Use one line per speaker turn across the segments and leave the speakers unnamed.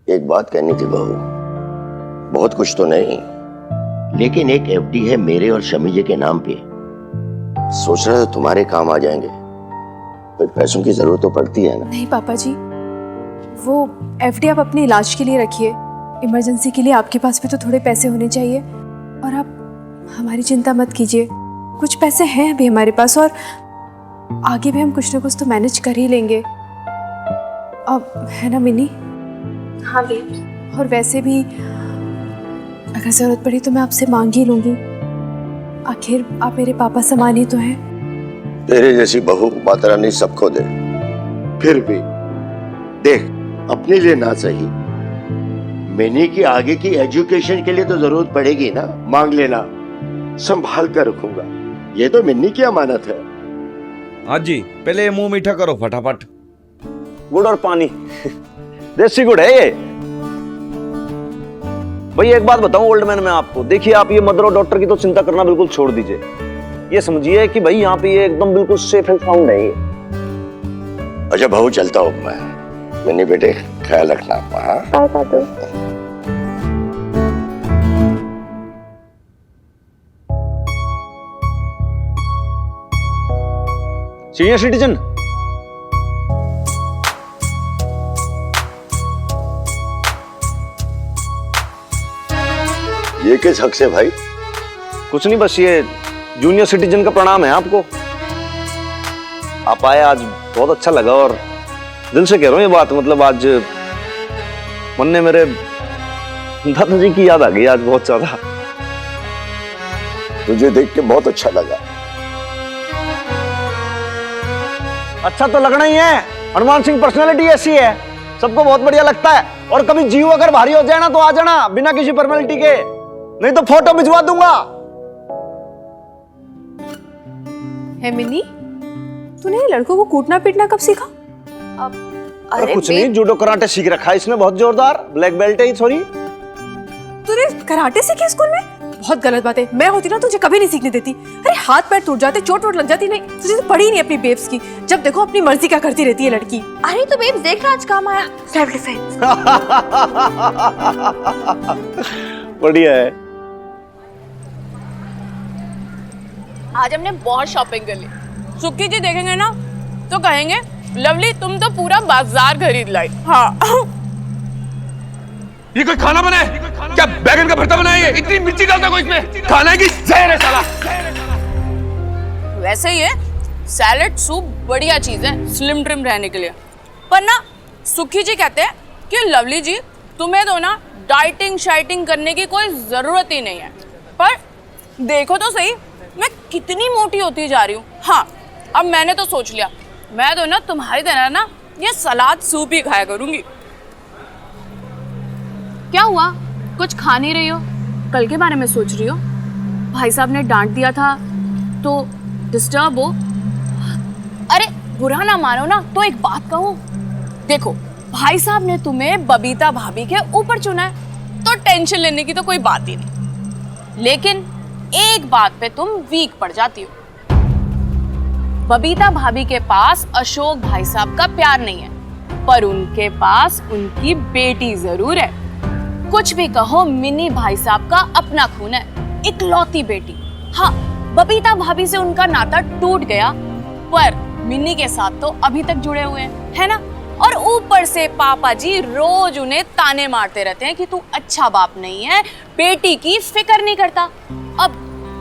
एक बात कहनी थी बहू, बहुत कुछ तो नहीं, लेकिन एक एफडी है मेरे और शमी जी के नाम पे। सोच रहे थे तुम्हारे काम आ जाएंगे, पर पैसों की जरूरत तो पड़ती है ना।
नहीं पापा जी, वो एफडी आप अपने इलाज के लिए रखिए। इमरजेंसी के लिए आपके पास भी तो थोड़े पैसे होने चाहिए। और आप हमारी चिंता मत कीजिए, कुछ पैसे हैं अभी हमारे पास, और आगे भी हम कुछ ना कुछ तो मैनेज कर ही लेंगे। अब है ना मिनी? हाँ भी। और वैसे भी अगर जरूरत पड़ी तो मैं आपसे मांग ही लूंगी। आखिर आप मेरे पापा समान ही तो हैं।
तेरे जैसी बहू माता रानी सबको दे, फिर भी देख, अपने लिए ना सही, मिनी की आगे की एजुकेशन के लिए तो जरूरत पड़ेगी ना। मांग लेना, संभाल कर रखूंगा। ये तो मिन्नी की अमानत है।
हाँ जी, पहले मुंह मीठा करो फटाफट।
गुड़ और पानी देसी गुड़ है ये। भाई एक बात बताऊं ओल्ड मैन, मैं आपको, देखिए आप ये मदर और डॉक्टर की तो चिंता करना बिल्कुल छोड़ दीजिए। ये समझिए कि भाई यहाँ पे ये एकदम बिल्कुल सेफ एंड साउंड है ये।
अच्छा बहू, चलता हूँ मैं। मिन्नी बेटे, ख्याल रखना।
सीनियर सिटीजन,
ये किस हक से भाई?
कुछ नहीं, बस ये जूनियर सिटीजन का प्रणाम है आपको। आप आए आज, बहुत अच्छा लगा, और दिल से कह रहा हूँ ये बात, मतलब आज मन ने मेरे दादाजी की याद आ गई आज बहुत ज्यादा।
तुझे देख के बहुत अच्छा लगा।
अच्छा तो लगना ही है, हनुमान सिंह पर्सनालिटी ऐसी है, सबको बहुत बढ़िया लगता है। और कभी जीव अगर भारी हो जाए ना तो आ जाना बिना किसी फॉर्मेलिटी के, नहीं तो फोटो भिजवा दूंगा।
है मिनी, तूने लड़कों को कूटना पीटना कब सीखा?
अरे कुछ नहीं, जूडो कराटे सीख रखा है इसने, बहुत जोरदार, ब्लैक बेल्ट है। सॉरी,
तूने कराटे सीखे स्कूल में? बहुत गलत बात है। मैं होती ना तुझे कभी नहीं सीखने देती। अरे हाथ पैर टूट जाते, चोट वोट लग जाती। नहीं, तुझे तो पड़ी नहीं अपनी बेब्स की। जब देखो अपनी मर्जी क्या करती रहती है लड़की।
अरे तो बेब्स देख आज काम आया, सेल्फ डिफेंस।
बढ़िया है।
आज हमने बहुत शॉपिंग कर ली। सुक्की जी देखेंगे ना तो कहेंगे लवली तुम तो पूरा बाजार खरीद लाई। हाँ।
ये कोई खाना बना है क्या? बैगन का भरता बना है? इतनी मिर्ची डालता कोई इसमें? खाना है कि जहर है साला?
वैसे ये सैलेड सूप बढ़िया चीज है स्लिम ट्रिम रहने के लिए, पर ना सुखी जी कहते हैं कि लवली जी तुम्हें तो ना डाइटिंग शाइटिंग करने की कोई जरूरत ही नहीं है। पर देखो तो सही, मैं कितनी मोटी होती जा रही हूँ। हाँ, अब मैंने तो सोच लिया, मैं तो ना तुम्हारी तरह ना ये सलाद सूप ही खाया करूंगी। क्या हुआ, कुछ खा नहीं रही हो? कल के बारे में सोच रही हो? भाई साहब ने डांट दिया था तो डिस्टर्ब हो? अरे बुरा ना मानो ना तो एक बात कहूँ, देखो भाई साहब ने तुम्हें बबीता भाभी के ऊपर चुना है तो टेंशन लेने की तो कोई बात ही नहीं। लेकिन एक बात पे तुम वीक पड़ जाती हो, बबीता भाभी के पास अशोक भाई साहब का प्यार नहीं है, पर उनके पास उनकी बेटी जरूर है। कुछ भी कहो, मिनी भाई साहब का अपना खून है, इकलौती बेटी। हाँ, बबीता भाभी से उनका नाता टूट गया, पर मिनी के साथ तो अभी तक जुड़े हुए हैं, है ना? और ऊपर से पापा जी रोज उन्हें ताने मारते रहते हैं कि तू अच्छा बाप नहीं है, बेटी की फिक्र नहीं करता। अब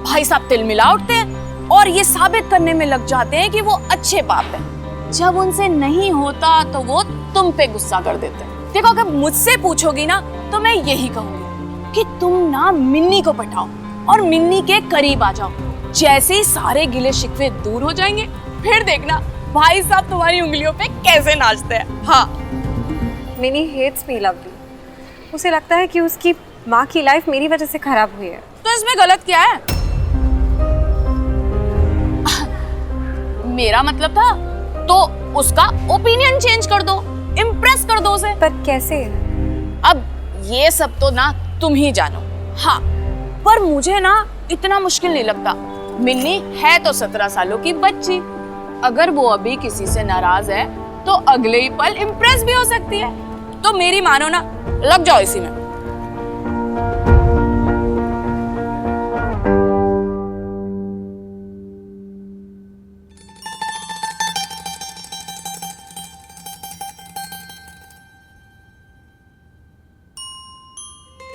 भाई साहब तिल मिला उठते हैं और ये साबित करने में लग जाते हैं कि वो अच्छे बाप हैं। जब उनसे नहीं होता तो वो तुम पे गुस्सा कर देते हैं। देखो, अगर मुझसे पूछोगी ना तो मैं यही कहूंगी कि तुम ना मिन्नी को पटाओ और मिन्नी के करीब आ जाओ। जैसे ही सारे गिले शिकवे दूर हो जाएंगे, फिर देखना भाई साहब तुम्हारी उंगलियों पे कैसे नाचते हैं। हाँ,
मिनी हेट्स मी लवली। उसे लगता है कि उसकी माँ की लाइफ मेरी वजह से खराब हुई है।
तो इसमें गलत क्या है? मेरा मतलब था तो उसका ओपिनियन चेंज कर दो, इम्प्रेस कर दो उसे।
पर कैसे?
अब ये सब तो ना तुम ही जानो। हाँ, पर मुझे ना इतना मुश्किल नहीं लगता। मिन्नी है तो 17 सालों की बच्ची, अगर वो अभी किसी से नाराज है तो अगले ही पल इम्प्रेस भी हो सकती है। तो मेरी मानो ना, लग जाओ इसी में।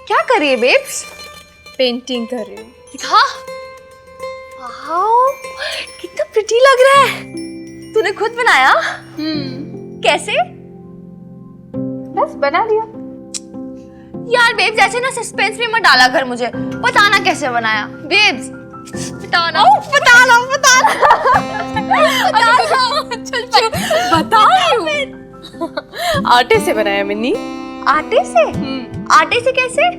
क्या कर रही है बेब्स?
पेंटिंग कर रही हूँ।
दिखा। वाओ, कितना प्रिटी लग रहा है। तूने खुद बनाया? कैसे?
बस बना लिया।
यार बेब्स, ऐसे ना सस्पेंस में मत डाला कर मुझे। बताना कैसे बनाया बेब्स। बताना। बताना।
बता रही हूँ। आटे से बनाया मिन्नी।
आटे से? आटे से कैसे?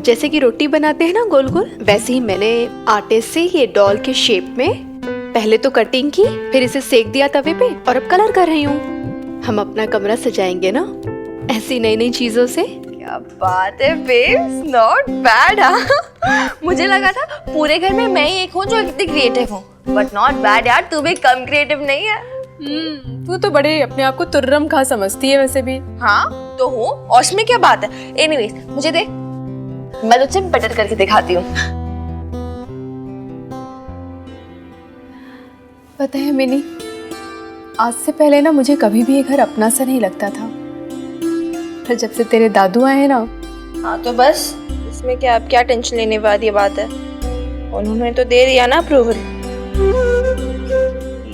जैसे कि रोटी बनाते हैं ना गोल गोल, वैसे ही मैंने आटे से ये डॉल के शेप में पहले तो कटिंग की, फिर इसे सेक दिया तवे पे और अब कलर कर रही हूँ। हम अपना कमरा सजाएंगे ना ऐसी नई नई चीजों से।
क्या बात है बेब्स, नॉट बैड। मुझे लगा था पूरे घर में मैं ही एक हूँ जो इतनी क्रिएटिव हूँ, बट नॉट बैड यार, तू भी कम क्रिएटिव नहीं है।
तू तो बड़े अपने आप को तुर्रम खा समझती है वैसे भी।
हाँ तो हूँ, और इसमें क्या बात है। एनीवेज मुझे दे, मैं तुझसे बटर करके दिखाती हूँ।
पता है मिनी, आज से पहले ना मुझे कभी भी ये घर अपना सा नहीं लगता था, पर जब से तेरे दादू आए ना।
हाँ तो बस, इसमें क्या अब क्या टेंशन लेने वाली बात है। उन्होंने तो दे दिया ना अप्रूवल।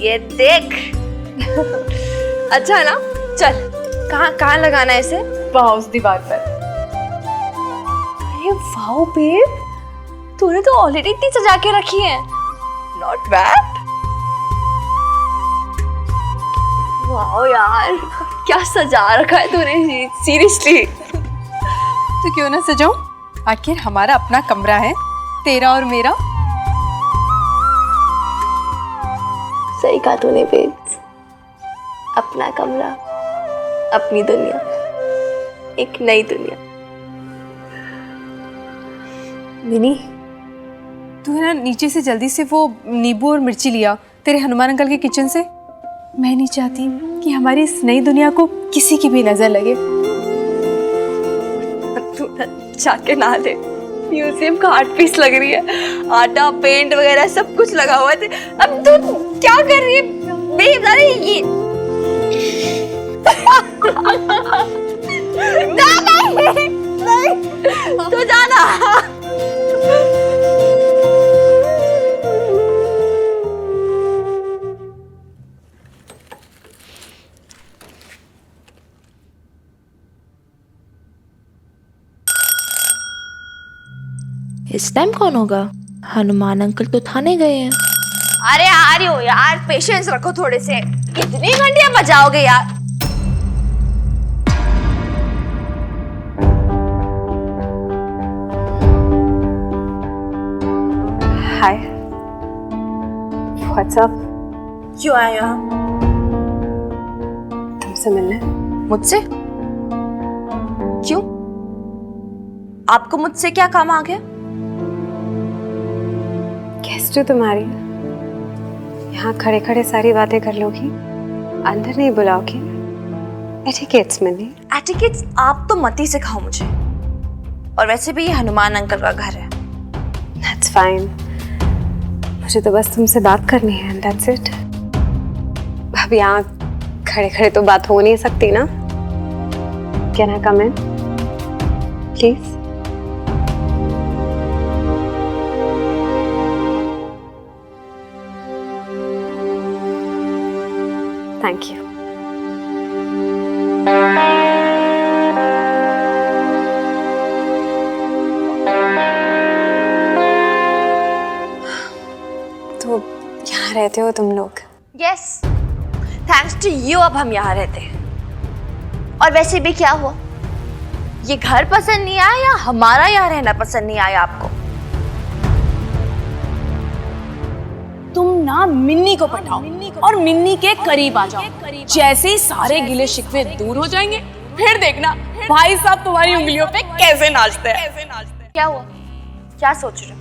ये देख। अच्छा ना, चल कहाँ लगाना है इसे?
वहाँ उस दीवार पर।
अरे वाओ बेब, तूने तो ऑलरेडी इतनी सजा के रखी है। Not bad. वाओ यार, क्या सजा रखा है तूने, सीरियसली।
तो क्यों ना सजाऊं, आखिर हमारा अपना कमरा है, तेरा और मेरा।
सही कहा तूने बेब्स, अपना कमरा, अपनी दुनिया, एक नई दुनिया।
मिनी, तू है ना नीचे से जल्दी से वो नींबू और मिर्ची लिया तेरे हनुमान अंकल के किचन से। मैं नहीं चाहती कि हमारी इस नई दुनिया को किसी की भी नजर लगे।
तू जाके नहा ले, म्यूजियम का आर्ट पीस लग रही है। आटा, पेंट वगैरह सब कुछ लगा हुआ है। अब तू क्या कर रही है बेब? अरे ये नहीं, तू जाना।
इस टाइम कौन होगा? हनुमान अंकल तो थाने गए हैं।
अरे आ रही हो यार, पेशेंस रखो थोड़े से। कितनी घंटियां बजाओगे यार?
हाय, व्हाट्स अप?
क्यों आए यहाँ?
तुमसे मिलने।
मुझसे? क्यों? आपको मुझसे क्या काम आ गया?
गेस्ट हो तुम्हारी, यहाँ खड़े खड़े सारी बातें कर लोगी, अंदर नहीं बुलाओगी? एटिकेट्स में नहीं।
एटिकेट्स आप तो मत ही सिखाओ मुझे। और वैसे भी ये हनुमान अंकल का घर है।
That's fine. मुझे तो बस तुमसे बात करनी है, and that's it. अब यहाँ खड़े खड़े तो बात हो नहीं सकती ना? Can I come in? Please? Thank you. तो यहाँ रहते हो तुम लोग?
Yes. Thanks to you अब हम यहाँ रहते हैं। और वैसे भी क्या हुआ? ये घर पसंद नहीं आया या हमारा यहाँ रहना पसंद नहीं आया आपको?
तुम ना मिन्नी को पटाओ और मिन्नी के करीब आ जाओ। जैसे ही सारे गिले शिकवे दूर हो जाएंगे, फिर देखना भाई साहब तुम्हारी उंगलियों पे कैसे नाचते हैं।
क्या हुआ? क्या सोच रहे हो?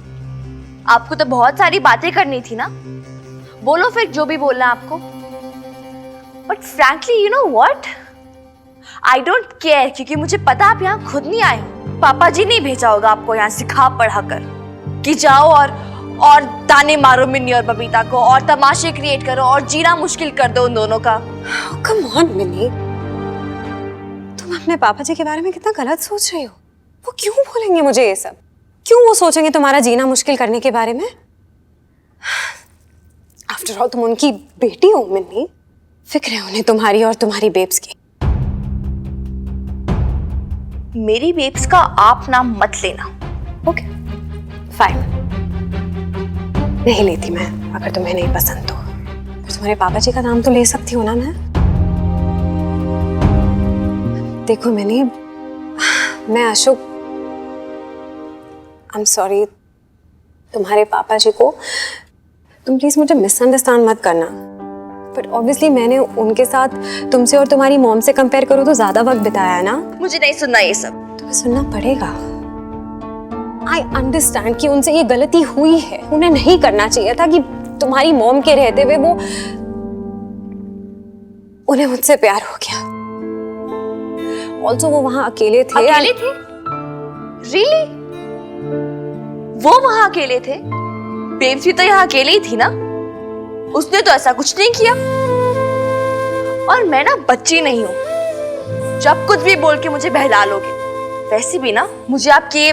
आपको तो बहुत सारी बातें करनी थी ना, बोलो फिर जो भी बोलना है आपको। But frankly you know what, I don't care, क्योंकि मुझे पता आप यहाँ खुद नहीं आए हो। पापा जी ने भेजा होगा आपको यहाँ सिखा पढ़ा कर कि जाओ और ताने मारो मिन्नी और बबीता को, और तमाशे क्रिएट करो, और जीना मुश्किल कर दो उन दोनों का।
कम ऑन मिन्नी, तुम अपने पापा जी के बारे में कितना गलत सोच रही हो। वो क्यों बोलेंगे मुझे ये सब? क्यों वो सोचेंगे तुम्हारा जीना मुश्किल करने के बारे में? आफ्टर ऑल तुम उनकी बेटी हो मिन्नी, फिक्र है उन्हें तुम्हारी और तुम्हारी बेब्स की।
मेरी बेब्स का आप नाम मत लेना।
ओके फाइन, नहीं लेती मैं, अगर तुम्हें नहीं पसंद तो। पर तुम्हारे पापा जी का नाम तो ले सकती हूँ ना मैं। देखो मिनी, मैं अशोक, आई एम सॉरी, तुम्हारे पापा जी को तुम प्लीज मुझे मिसअंडरस्टैंड मत करना। बट ऑब्वियसली मैंने उनके साथ तुमसे और तुम्हारी मॉम से कंपेयर करूँ तो ज्यादा वक्त बिताया है ना।
मुझे नहीं सुनना ये सब।
तुम्हें सुनना पड़ेगा। आई अंडरस्टैंड कि उनसे ये गलती हुई है, उन्हें नहीं करना चाहिए था कि तुम्हारी मॉम के रहते हुए उन्हें मुझसे प्यार हो गया। ऑल्सो वो वहां अकेले थे।
अकेले थे? Really? वो वहां अकेले थे? बेब्स भी तो यहाँ अकेले ही थी ना, उसने तो ऐसा कुछ नहीं किया। और मैं ना बच्ची नहीं हूं जब कुछ भी बोल के मुझे बहला लोगे। वैसे भी ना मुझे आपके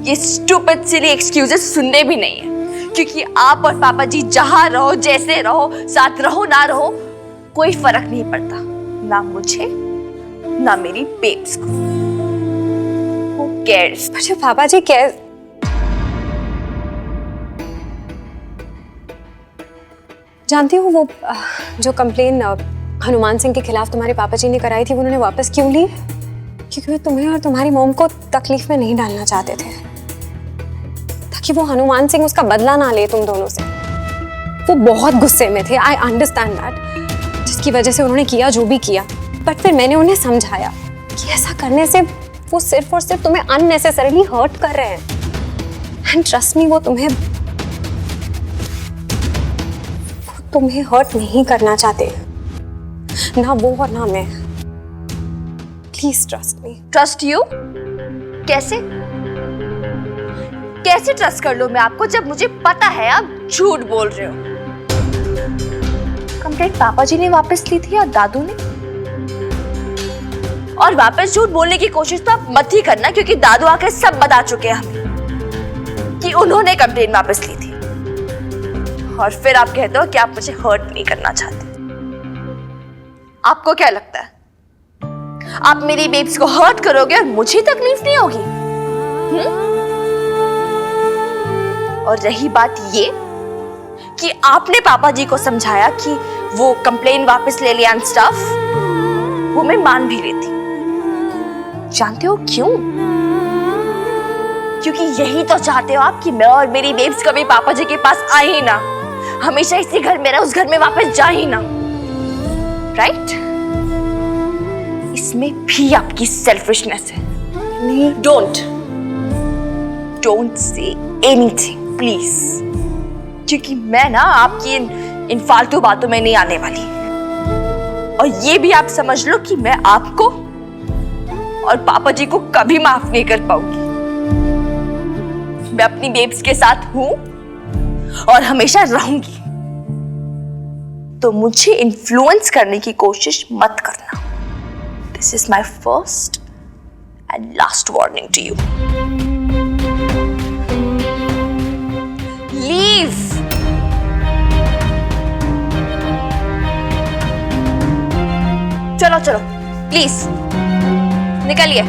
ये स्टूपिड सिली एक्सक्यूजेस सुनने भी नहीं है, क्योंकि आप और पापा जी जहां रहो, जैसे रहो, साथ रहो ना रहो, कोई फर्क नहीं पड़ता, ना मुझे ना मेरी बेब्स को। Who cares?
पर जो पापा जी जानती हो वो जो कंप्लेन हनुमान सिंह के खिलाफ तुम्हारे पापा जी ने कराई थी, उन्होंने वापस क्यों ली? क्योंकि वो तुम्हें और तुम्हारी मॉम को तकलीफ में नहीं डालना चाहते थे, ताकि वो हनुमान सिंह उसका बदला ना ले तुम दोनों से। वो बहुत गुस्से में थे, आई अंडरस्टैंड दैट, जिसकी वजह से उन्होंने किया जो भी किया। बट फिर मैंने उन्हें समझाया कि ऐसा करने से वो सिर्फ और सिर्फ तुम्हें अननेसेसरीली हर्ट कर रहे हैं। एंड ट्रस्ट मी, वो तुम्हें हर्ट नहीं करना चाहते, ना वो और ना मैं। Please trust me.
Trust you? कैसे कैसे ट्रस्ट कर लो मैं आपको, जब मुझे पता है आप झूठ बोल रहे हो? कंप्लेंट पापा जी ने वापस ली थी या दादू ने? और वापस झूठ बोलने की कोशिश तो आप मत ही करना, क्योंकि दादू आके सब बता चुके हैं हमें कि उन्होंने कंप्लेंट वापस ली थी। और फिर आप कहते हो कि आप मुझे हर्ट नहीं करना चाहते। आपको क्या लगता है आप मेरी बेब्स को हर्ट करोगे और मुझे तकलीफ नहीं होगी? और रही बात ये कि आपने पापा जी को समझाया कि वो कंप्लेन वापस ले लिया एंड स्टफ, वो मैं मान भी रही थी। जानते हो क्यों? क्योंकि यही तो चाहते हो आप कि मैं और मेरी बेब्स कभी पापा जी के पास आए ही ना, हमेशा इसी घर में रहे, उस घर में वापस जा ही ना। राइट? इसमें भी आपकी सेल्फिशनेस है। डोंट से एनीथिंग प्लीज, क्योंकि मैं ना आपकी इन फालतू बातों में नहीं आने वाली। और ये भी आप समझ लो कि मैं आपको और पापा जी को कभी माफ नहीं कर पाऊंगी। मैं अपनी बेब्स के साथ हूं और हमेशा रहूंगी, तो मुझे इन्फ्लुएंस करने की कोशिश मत करना। This is my first and last warning to you. Leave. चलो चलो प्लीज निकलिए।